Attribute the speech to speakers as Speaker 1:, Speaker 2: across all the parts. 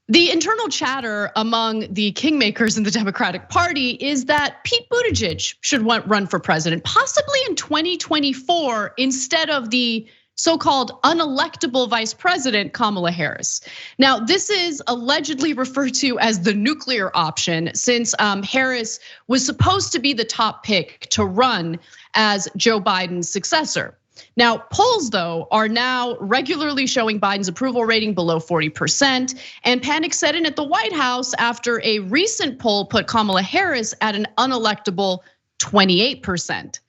Speaker 1: The internal chatter among the kingmakers in the Democratic Party is that Pete Buttigieg should run for president, possibly in 2024 instead of the so-called unelectable vice president, Kamala Harris. Now, this is allegedly referred to as the nuclear option, since Harris was supposed to be the top pick to run as Joe Biden's successor. Now, polls, though, are now regularly showing Biden's approval rating below 40%, and panic set in at the White House after a recent poll put Kamala Harris at an unelectable 28%.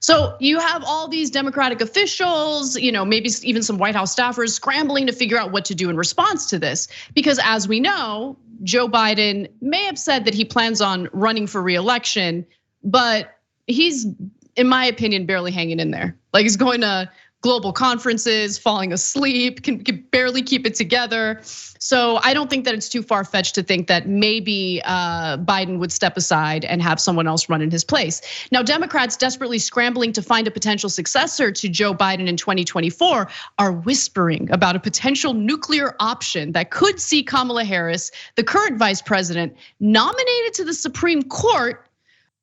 Speaker 1: So you have all these Democratic officials, maybe even some White House staffers scrambling to figure out what to do in response to this. Because as we know, Joe Biden may have said that he plans on running for reelection, but he's, in my opinion, barely hanging in there. Like, he's going to global conferences, falling asleep, can barely keep it together. So I don't think that it's too far-fetched to think that maybe Biden would step aside and have someone else run in his place. Now, Democrats desperately scrambling to find a potential successor to Joe Biden in 2024 are whispering about a potential nuclear option that could see Kamala Harris, the current vice president, nominated to the Supreme Court.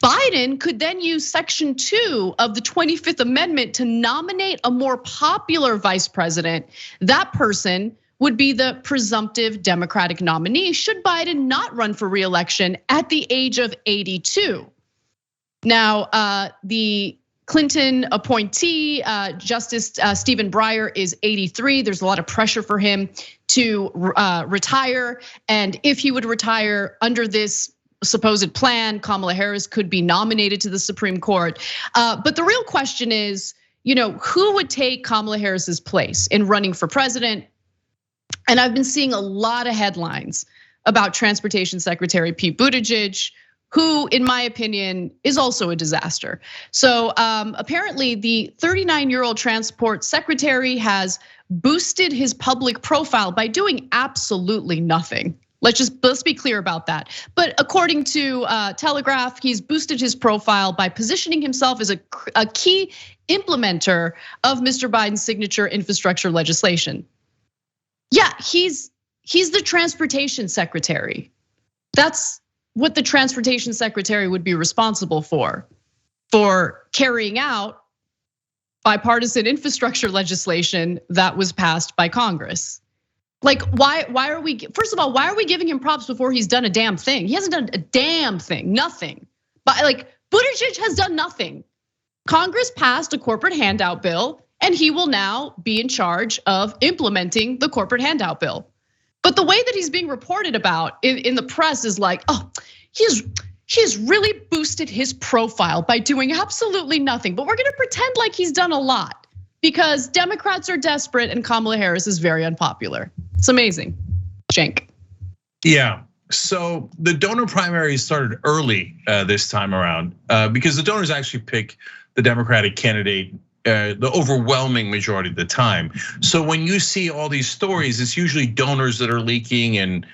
Speaker 1: Biden could then use Section 2 of the 25th Amendment to nominate a more popular vice president. That person would be the presumptive Democratic nominee should Biden not run for reelection at the age of 82. Now, the Clinton appointee, Justice Stephen Breyer, is 83. There's a lot of pressure for him to retire. And if he would retire under this supposed plan, Kamala Harris could be nominated to the Supreme Court. But the real question is, who would take Kamala Harris's place in running for president? And I've been seeing a lot of headlines about Transportation Secretary Pete Buttigieg, who, in my opinion, is also a disaster. So apparently the 39-year-old transport secretary has boosted his public profile by doing absolutely nothing. Let's be clear about that. But according to Telegraph, he's boosted his profile by positioning himself as a key implementer of Mr. Biden's signature infrastructure legislation. Yeah, he's the transportation secretary. That's what the transportation secretary would be responsible for carrying out bipartisan infrastructure legislation that was passed by Congress. Like, why are we, first of all, why are we giving him props before he's done a damn thing? He hasn't done a damn thing, nothing. But Buttigieg has done nothing. Congress passed a corporate handout bill, and he will now be in charge of implementing the corporate handout bill. But the way that he's being reported about in the press is like, he's really boosted his profile by doing absolutely nothing. But we're gonna pretend like he's done a lot because Democrats are desperate and Kamala Harris is very unpopular. It's amazing. Cenk.
Speaker 2: Yeah, so the donor primaries started early this time around because the donors actually pick the Democratic candidate the overwhelming majority of the time. So when you see all these stories, it's usually donors that are leaking and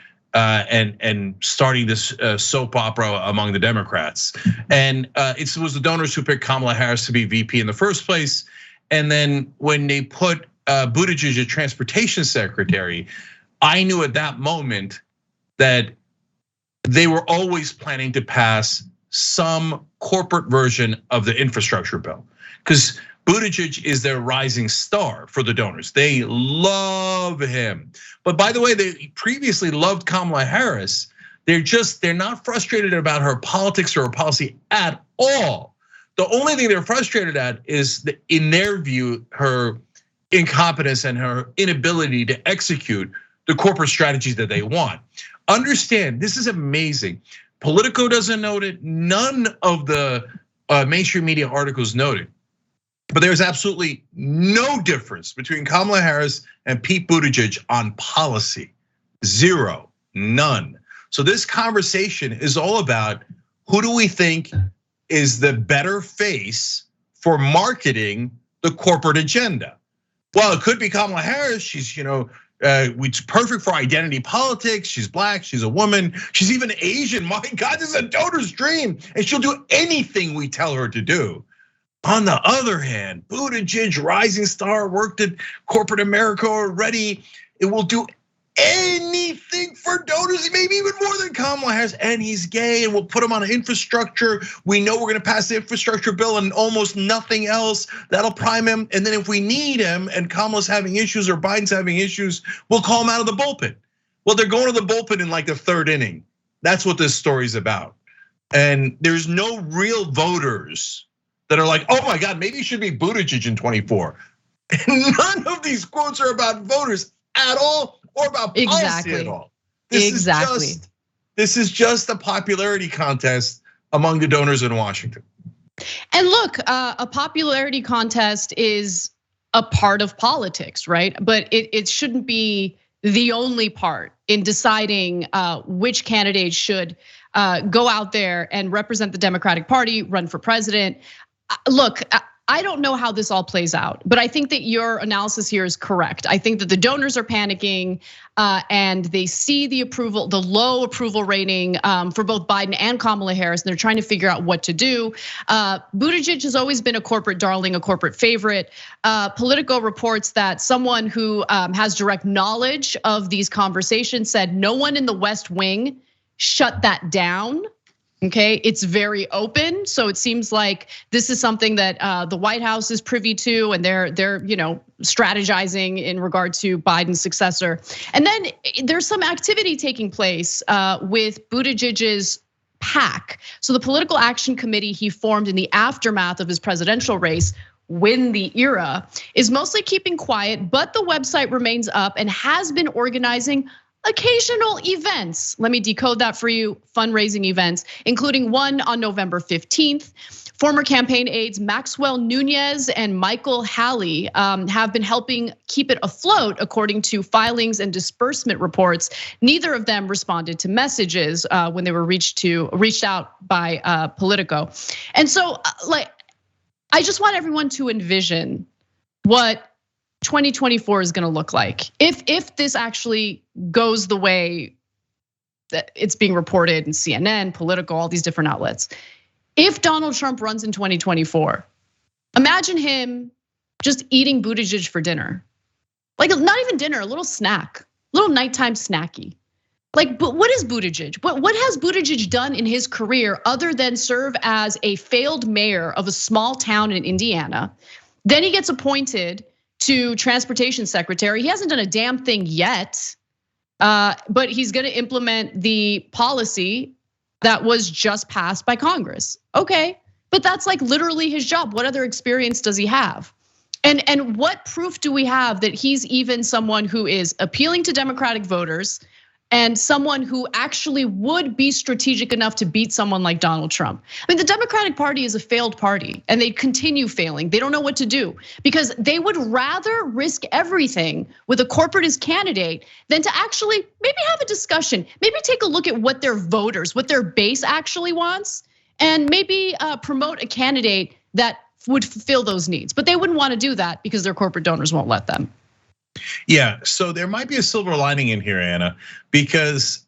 Speaker 2: starting this soap opera among the Democrats. And it was the donors who picked Kamala Harris to be VP in the first place. And then when they put Buttigieg as transportation secretary, I knew at that moment that they were always planning to pass some corporate version of the infrastructure bill, because Buttigieg is their rising star for the donors. They love him. But by the way, they previously loved Kamala Harris. They're not frustrated about her politics or her policy at all. The only thing they're frustrated at is, in their view, her incompetence and her inability to execute the corporate strategies that they want. Understand, this is amazing. Politico doesn't note it. None of the mainstream media articles note it. But there's absolutely no difference between Kamala Harris and Pete Buttigieg on policy. Zero, none. So this conversation is all about who do we think is the better face for marketing the corporate agenda. Well, it could be Kamala Harris. She's, it's perfect for identity politics. She's black, she's a woman, she's even Asian. My God, this is a donor's dream. And she'll do anything we tell her to do. On the other hand, Buttigieg, rising star, worked at corporate America already. It will do anything for donors, maybe even more than Kamala Harris, and he's gay, and we'll put him on an infrastructure. We know we're gonna pass the infrastructure bill and almost nothing else. That'll prime him. And then if we need him and Kamala's having issues or Biden's having issues, we'll call him out of the bullpen. Well, they're going to the bullpen in like the third inning. That's what this story's about. And there's no real voters that are like, oh my God, maybe it should be Buttigieg in 24. None of these quotes are about voters at all or about policy at all. This is just a popularity contest among the donors in Washington.
Speaker 1: And look, a popularity contest is a part of politics, right? But it shouldn't be the only part in deciding which candidate should go out there and represent the Democratic Party, run for president. Look, I don't know how this all plays out, but I think that your analysis here is correct. I think that the donors are panicking and they see the low approval rating for both Biden and Kamala Harris, and they're trying to figure out what to do. Buttigieg has always been a corporate darling, a corporate favorite. Politico reports that someone who has direct knowledge of these conversations said no one in the West Wing shut that down. Okay, it's very open, so it seems like this is something that the White House is privy to, and they're strategizing in regard to Biden's successor. And then there's some activity taking place with Buttigieg's PAC. So the Political Action Committee he formed in the aftermath of his presidential race, Win the Era, is mostly keeping quiet, but the website remains up and has been organizing occasional events. Let me decode that for you. Fundraising events, including one on November 15th. Former campaign aides Maxwell Nunez and Michael Halley have been helping keep it afloat, according to filings and disbursement reports. Neither of them responded to messages when they were reached out by Politico. And so, I just want everyone to envision what 2024 is gonna look like. If this actually goes the way that it's being reported in CNN, Politico, all these different outlets. If Donald Trump runs in 2024, imagine him just eating Buttigieg for dinner. Like not even dinner, a little snack, little nighttime snacky. Like, but what is Buttigieg? What has Buttigieg done in his career other than serve as a failed mayor of a small town in Indiana? Then he gets appointed to transportation secretary. He hasn't done a damn thing yet, but he's gonna implement the policy that was just passed by Congress. Okay, but that's like literally his job. What other experience does he have? And what proof do we have that he's even someone who is appealing to Democratic voters and someone who actually would be strategic enough to beat someone like Donald Trump? I mean, the Democratic Party is a failed party and they continue failing. They don't know what to do because they would rather risk everything with a corporatist candidate than to actually maybe have a discussion, maybe take a look at what their voters, what their base actually wants, and maybe promote a candidate that would fulfill those needs. But they wouldn't want to do that because their corporate donors won't let them.
Speaker 2: Yeah, so there might be a silver lining in here, Anna, because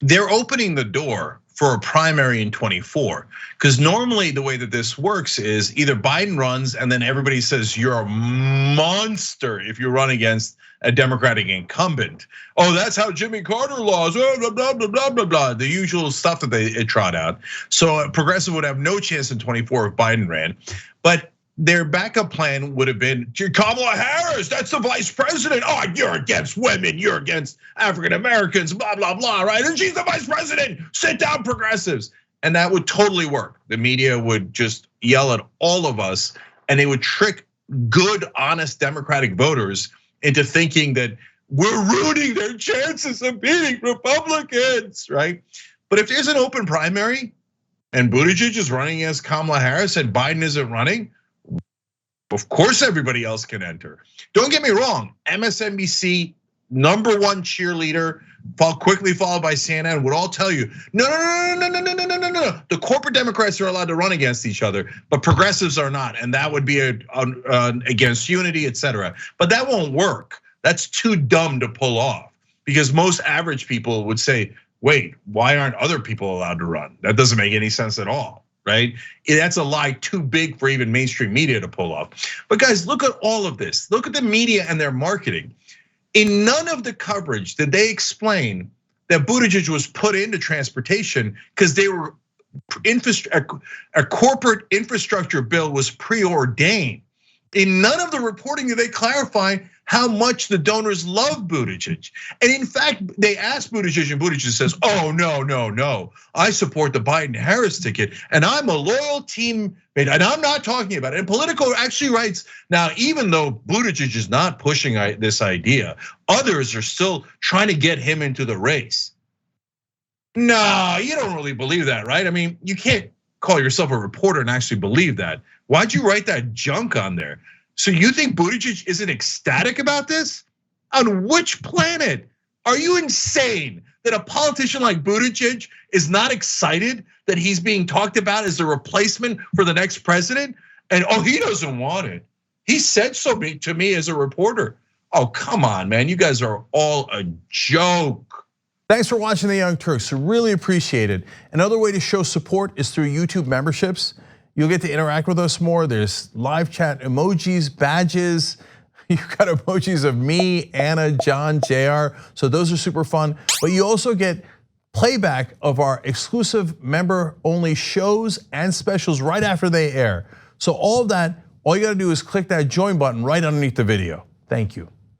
Speaker 2: they're opening the door for a primary in 24. Because normally the way that this works is either Biden runs and then everybody says you're a monster if you run against a Democratic incumbent. Oh, that's how Jimmy Carter laws, blah, blah, blah, blah, blah, blah. The usual stuff that they trot out. So a progressive would have no chance in 24 if Biden ran. But their backup plan would have been Kamala Harris, that's the vice president. Oh, you're against women, you're against African Americans, blah, blah, blah, right? And she's the vice president, sit down progressives. And that would totally work. The media would just yell at all of us and they would trick good, honest Democratic voters into thinking that we're ruining their chances of beating Republicans, right? But if there's an open primary and Buttigieg is running against Kamala Harris and Biden isn't running, of course, everybody else can enter. Don't get me wrong, MSNBC, #1 cheerleader, quickly followed by CNN, would all tell you, no. The corporate Democrats are allowed to run against each other, but progressives are not, and that would be against unity, etc. But that won't work. That's too dumb to pull off because most average people would say, wait, why aren't other people allowed to run? That doesn't make any sense at all. Right? That's a lie too big for even mainstream media to pull off. But guys, look at all of this. Look at the media and their marketing. In none of the coverage did they explain that Buttigieg was put into transportation because they were a corporate infrastructure bill was preordained. In none of the reporting did they clarify how much the donors love Buttigieg. And in fact, they asked Buttigieg, and Buttigieg says, "Oh, no, I support the Biden-Harris ticket, and I'm a loyal teammate, and I'm not talking about it." And Politico actually writes, now, even though Buttigieg is not pushing this idea, others are still trying to get him into the race. No, you don't really believe that, right? I mean, you can't call yourself a reporter and actually believe that. Why'd you write that junk on there? So you think Buttigieg isn't ecstatic about this? On which planet? Are you insane that a politician like Buttigieg is not excited that he's being talked about as the replacement for the next president? And he doesn't want it. He said so to me as a reporter. Oh, come on, man. You guys are all a joke.
Speaker 3: Thanks for watching the Young Turks. We really appreciate it. Another way to show support is through YouTube memberships. You'll get to interact with us more. There's live chat emojis, badges. You've got emojis of me, Anna, John, JR. So those are super fun. But you also get playback of our exclusive member-only shows and specials right after they air. So all of that, all you gotta do is click that join button right underneath the video. Thank you.